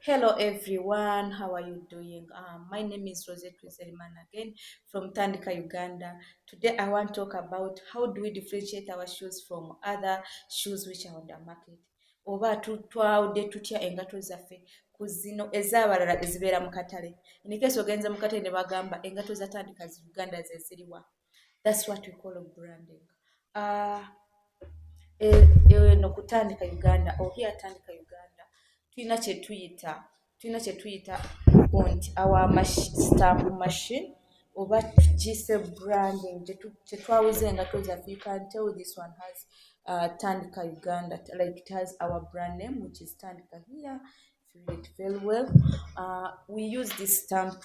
Hello everyone, how are you doing? My name is Rosette Rizeliman again from Tandika Uganda. Today I want to talk about how do we differentiate our shoes from other shoes which are on the market. Oba twawudde tutya engato zaffe ku zino ez'abalala ezibeera mu katale. In case ogenze mu katale ne bagamba engato za Tandika Uganda ze ziriwa. That's what we call branding. Uh, no kutandika Uganda or here Tandika Uganda tulina kye tuyita nti our stamp machine oba tugise branding kye twawuza engato zaffe. You can tell this one has Tandika Uganda, like it has our brand name which is Tandika here. If you read it very well, we use this stamp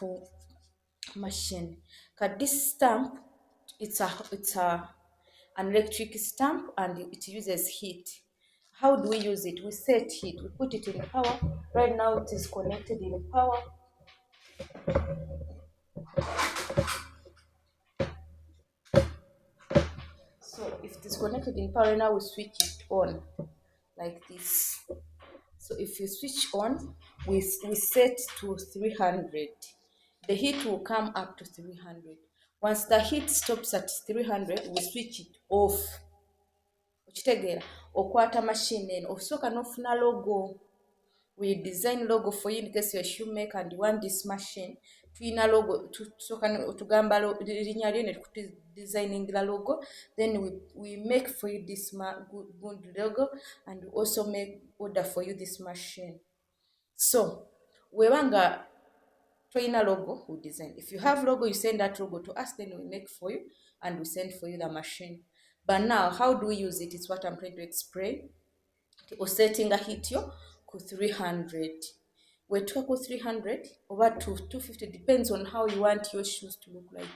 machine. But this stamp, it's an electric stamp and it uses heat. How do we use it? We set heat, we put it in power. Right now it is connected in power. So if it is connected in power, now we switch it on like this. So if you switch on, we set to 300. The heat will come up to 300. Once the heat stops at 300, we switch it off. Okitegeera okwata machine eno osooka n'ofuna logo. We design logo for you in case you're a shoemaker and you want this machine. Tulina logo tusooka tugamba linnya lyo ne designing the logo. Then we make for you this good logo and we also make order for you this machine. So webanga tolina logo, we design. If you have logo, you send that logo to us, then we make for you and we send for you the machine. But now, how do we use it? It's what I'm trying to explain. Osetting heat yo ku 300. We talk ku 300 over to 250, depends on how you want your shoes to look like.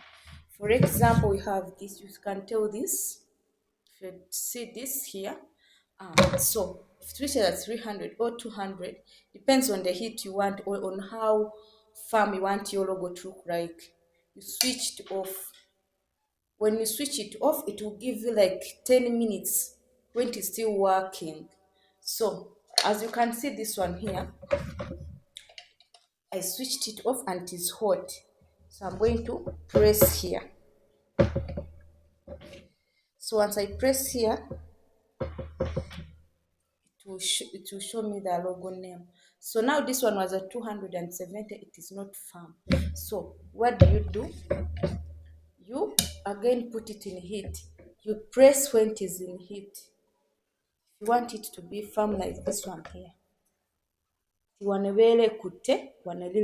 For example, we have this. You can tell this. If you see this here, so if it reaches at 300 or 200, depends on the heat you want or on how firm you want your logo to look like. You switch it off. When you switch it off, it will give you like 10 minutes when it is still working. So as you can see this one here, I switched it off and it is hot. So I'm going to press here. So once I press here, it will show me the logo name. So now this one was at 270, it is not firm. So what do? You again put it in heat. You press when it is in heat. If you want it to be firm like this one here,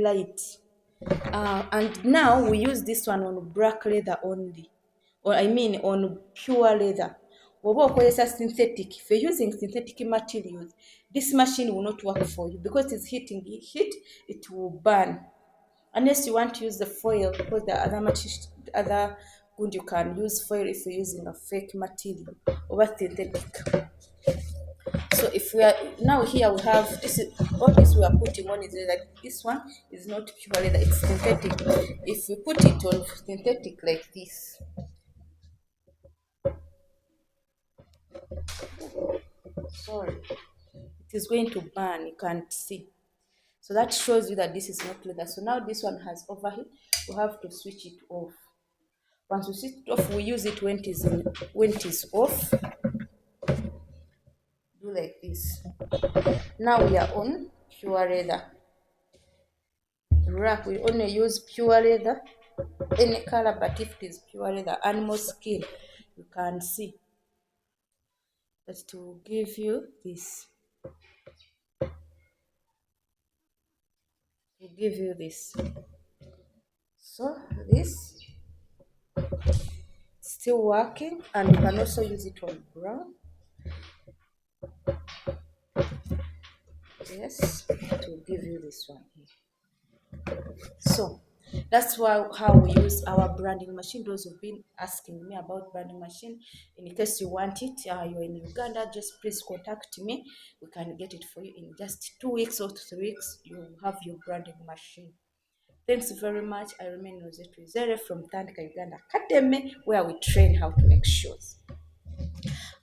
light. And now we use this one on black leather only, or I mean on pure leather. Synthetic, if you're using synthetic materials, this machine will not work for you because it's heating. Heat, it will burn. Unless you want to use the foil, because the other good you can use foil if you're using a fake material or synthetic. So if we are now here, we have this. All this we are putting on is like this one is not pure leather; it's synthetic. If we put it on synthetic like this, sorry, it is going to burn. You can't see. So that shows you that this is not leather. So now this one has overheat. We have to switch it off. Once we switch it off, we use it when it is off. Do like this. Now we are on pure leather. Wrap, we only use pure leather, any color, but if it is pure leather, animal skin, you can see. But to give you this, So this still working, and you can also use it on brown. Yes, to give you this one here. So that's how we use our branding machine. Those who've been asking me about branding machine, in case you want it, you're in Uganda, just please contact me. We can get it for you in just 2 weeks or 3 weeks. You have your branding machine. Thanks very much. I remain Rosette Rizere from Tandika Uganda Academy, where we train how to make shoes.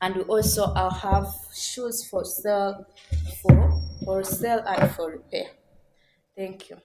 And we also have shoes for sale and for repair. Thank you.